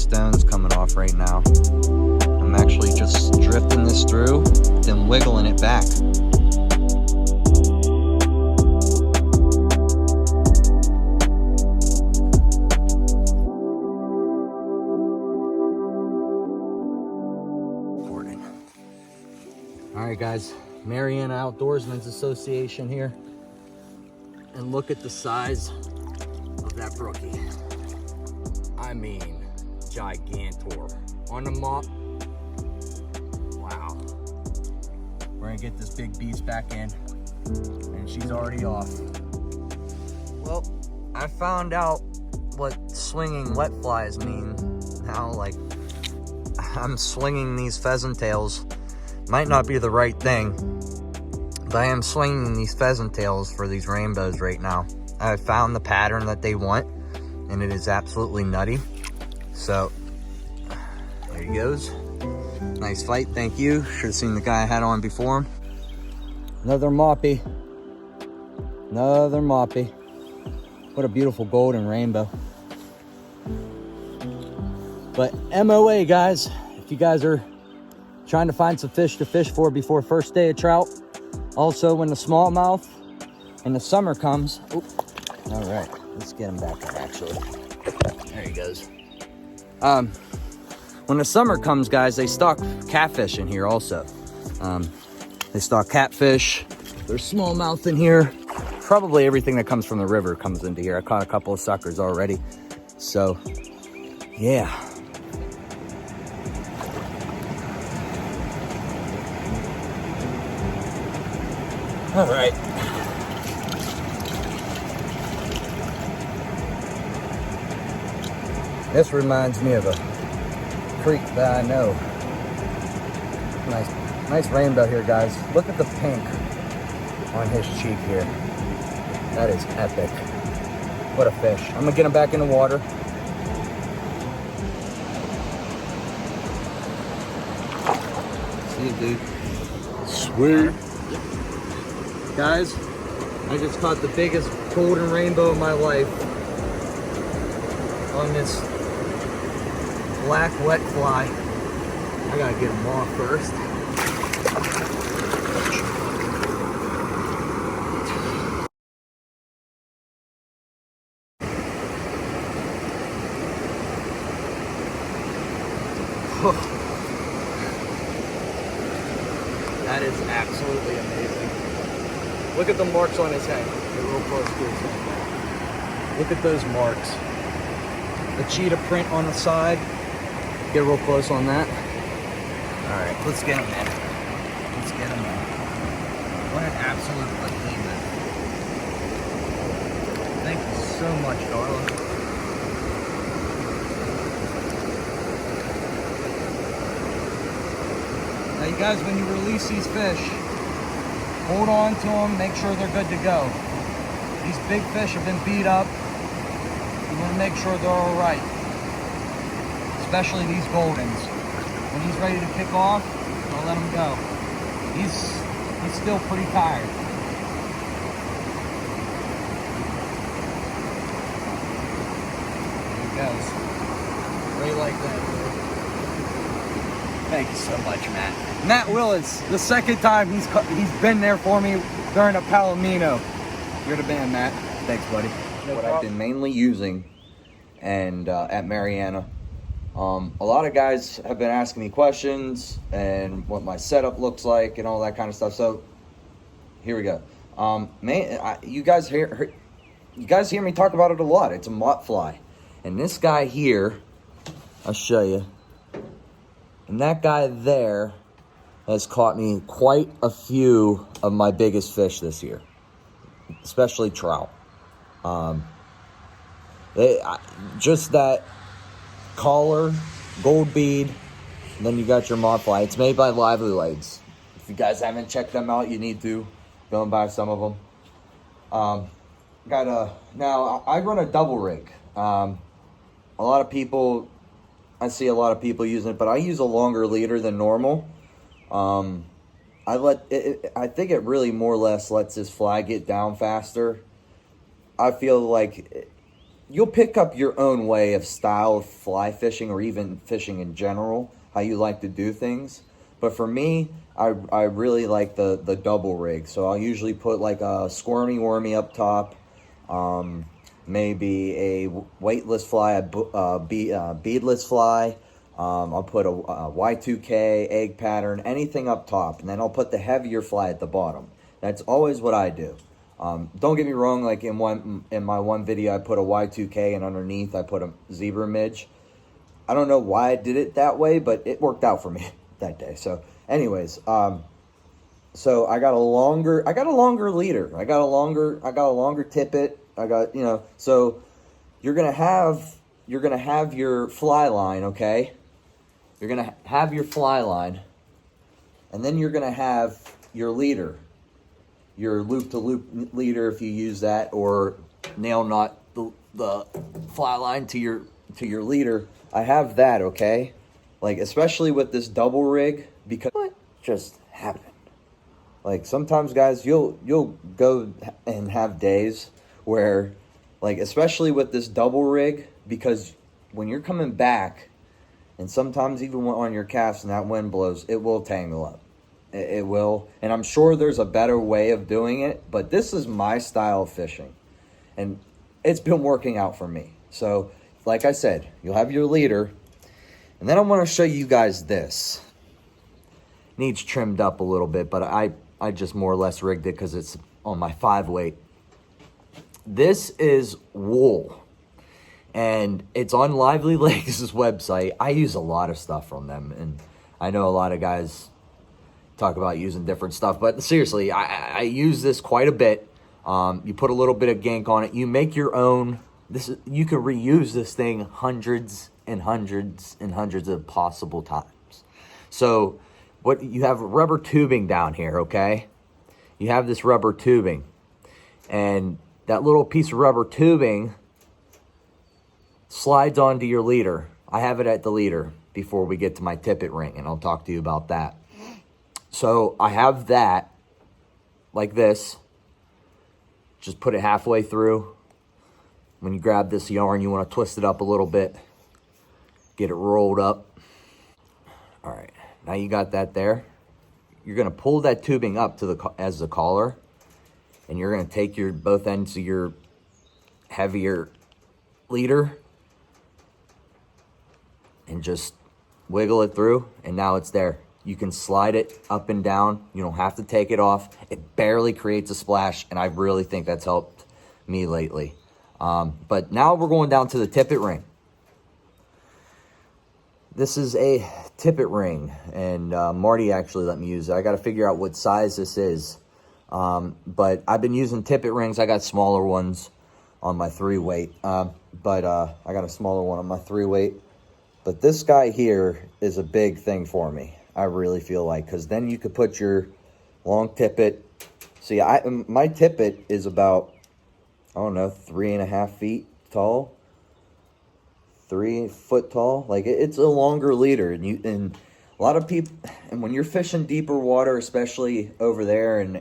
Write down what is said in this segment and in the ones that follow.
stones coming off right now. I'm actually just drifting this through, then wiggling it back. All right, guys, Mariana Outdoorsman's Association here. And look at the size of that brookie. I mean, gigantor. On the mop. Wow. We're gonna get this big beast back in, and she's already off. Well, I found out what swinging wet flies mean now. Like, I'm swinging these pheasant tails. Might not be the right thing, but I am swinging these pheasant tails for these rainbows right now. I found the pattern that they want, and it is absolutely nutty. So, there he goes. Nice fight, thank you. Should have seen the guy I had on before him. Another moppy. Another moppy. What a beautiful golden rainbow. But MOA, guys, if you guys are trying to find some fish to fish for before first day of trout. Also, when the smallmouth and the summer comes. All right, let's get him back in, actually. There he goes. When the summer comes, guys, they stock catfish in here also. They stock catfish. There's smallmouth in here. Probably everything that comes from the river comes into here. I caught a couple of suckers already. So, yeah. All right. This reminds me of a creek that I know. Nice rainbow here, guys. Look at the pink on his cheek here. That is epic. What a fish. I'm gonna get him back in the water. See you, dude. Sweet. Guys, I just caught the biggest golden rainbow of my life on this black wet fly. I gotta get him off first. That is absolutely amazing. Look at the marks on his head. Get real close to his head. Look at those marks. The cheetah print on the side. Get real close on that. All right, let's get him in. Let's get him in. What an absolute behemoth. Thank you so much, darling. Now, you guys, when you release these fish, hold on to them, make sure they're good to go. These big fish have been beat up. You want to make sure they're all right, especially these goldens. When he's ready to kick off, I'll let him go. He's still pretty tired. There he goes. Right like that. Thank you so much, Matt. Matt Willis, the second time he's been there for me during a Palomino. You're the man, Matt. Thanks, buddy. What I've been mainly using and at Mariana. A lot of guys have been asking me questions and what my setup looks like and all that kind of stuff. So here we go. You guys hear me talk about it a lot. It's a mott fly. And this guy here, I'll show you. And that guy there has caught me quite a few of my biggest fish this year, especially trout. Just that collar, gold bead, and then you got your mott fly. It's made by Lively Legs. If you guys haven't checked them out, you need to go and buy some of them. Now I run a double rig. A lot of people. I see a lot of people using it, but I use a longer leader than normal. I think it really more or less lets this fly get down faster. I feel like you'll pick up your own way of style of fly fishing, or even fishing in general, how you like to do things. But for me, I really like the double rig. So I'll usually put like a squirmy wormy up top, maybe a weightless fly, a beadless fly. I'll put a Y2K, egg pattern, anything up top, and then I'll put the heavier fly at the bottom. That's always what I do. Don't get me wrong, like in my one video, I put a Y2K, and underneath I put a zebra midge. I don't know why I did it that way, but it worked out for me that day. So anyways, so I got a longer leader. I got a longer tippet. So you're gonna have your fly line, okay? You're gonna have your fly line, and then you're gonna have your leader, your loop-to-loop leader if you use that, or nail knot the fly line to your leader. I have that, okay? Like, especially with this double rig, because what just happened? Like, sometimes, guys, you'll go and have days where, like, especially with this double rig, because when you're coming back, and sometimes even on your casts and that wind blows, it will tangle up. It will. And I'm sure there's a better way of doing it, but this is my style of fishing. And it's been working out for me. So, like I said, you'll have your leader. And then I want to show you guys this. Needs trimmed up a little bit, but I just more or less rigged it because it's on my 5-weight. This is wool. And it's on Lively Lakes' website. I use a lot of stuff from them. And I know a lot of guys talk about using different stuff. But seriously, I use this quite a bit. You put a little bit of gank on it. You make your own. You can reuse this thing hundreds and hundreds and hundreds of possible times. So what you have rubber tubing down here, okay? You have this rubber tubing. And that little piece of rubber tubing slides onto your leader. I have it at the leader before we get to my tippet ring, and I'll talk to you about that. So I have that like this. Just put it halfway through. When you grab this yarn, you want to twist it up a little bit. Get it rolled up. All right, now you got that there. You're going to pull that tubing up to as the collar, and you're going to take both ends of your heavier leader and just wiggle it through, and now it's there. You can slide it up and down. You don't have to take it off. It barely creates a splash, and I really think that's helped me lately. But now we're going down to the tippet ring. This is a tippet ring, and Marty actually let me use it. I got to figure out what size this is. But I've been using tippet rings. I got smaller ones on my 3-weight, but I got a smaller one on my 3-weight. But this guy here is a big thing for me. I really feel like, because then you could put your long tippet. See, my tippet is about, I don't know, 3.5 feet tall, 3 foot tall. Like, it's a longer leader, and a lot of people, and when you're fishing deeper water, especially over there and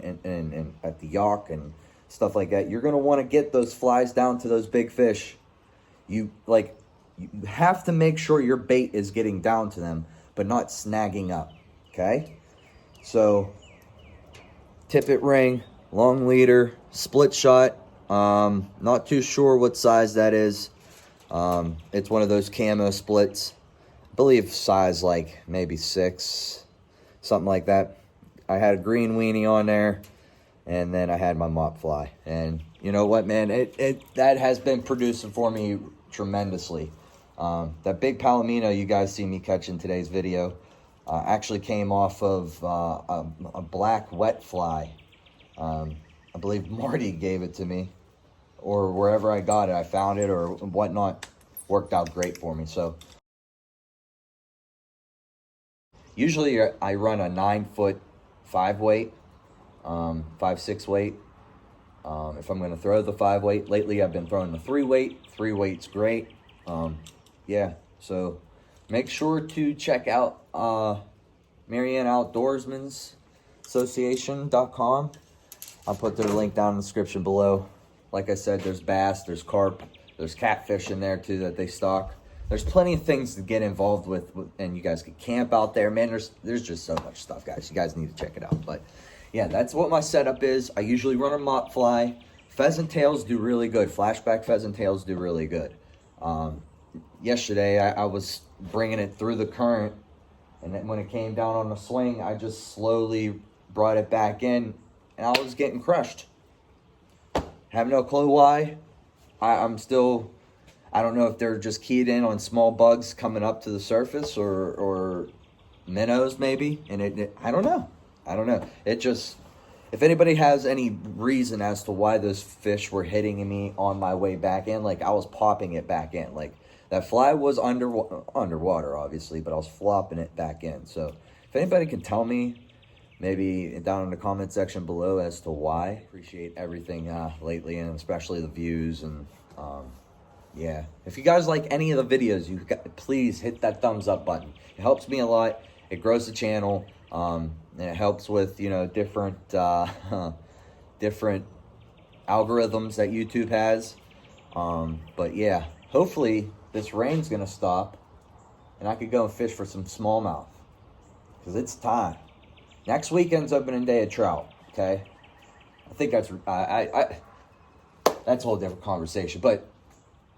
at the Yacht and stuff like that, you're gonna want to get those flies down to those big fish. You have to make sure your bait is getting down to them, but not snagging up, okay? So, tippet ring, long leader, split shot. Not too sure what size that is. It's one of those camo splits. I believe size like maybe 6, something like that. I had a green weenie on there, and then I had my mop fly. And you know what, man? That has been producing for me tremendously. That big palomino you guys see me catch in today's video actually came off of a black wet fly. I believe Marty gave it to me, or wherever I got it, I found it or whatnot. Worked out great for me. So usually I run a 9-foot 5-weight, 5/6 weight. If I'm going to throw the 5-weight, lately I've been throwing the 3-weight. 3-weight's great. Yeah, so make sure to check out Marianne Outdoorsman's Association.com. I'll put their link down in the description below. Like I said, there's bass, there's carp, There's catfish in there too that they stock. There's plenty of things to get involved with, and you guys can camp out there. Man, there's just so much stuff, guys. You guys need to check it out. But yeah, that's what my setup is. I usually run a mop fly. Pheasant tails do really good. Flashback pheasant tails do really good. Yesterday, I was bringing it through the current, and then when it came down on the swing, I just slowly brought it back in, and I was getting crushed. Have no clue why. I'm still, I don't know if they're just keyed in on small bugs coming up to the surface or minnows maybe, and I don't know. It just, if anybody has any reason as to why those fish were hitting me on my way back in, like I was popping it back in, like that fly was underwater obviously, but I was flopping it back in. So if anybody can tell me, maybe down in the comment section below as to why. Appreciate everything lately, and especially the views. And yeah, if you guys like any of the videos, please hit that thumbs up button. It helps me a lot. It grows the channel, and it helps with, you know, different different algorithms that YouTube has. But yeah, hopefully this rain's gonna stop and I could go and fish for some smallmouth, because it's time. Next weekend's opening day of trout, okay? I think that's that's a whole different conversation. But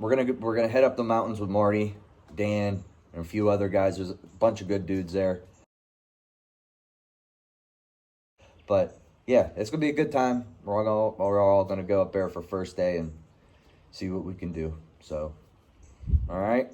we're gonna head up the mountains with Marty, Dan, and a few other guys. There's a bunch of good dudes there. But yeah, it's gonna be a good time. We're all gonna go up there for first day and see what we can do. So, all right.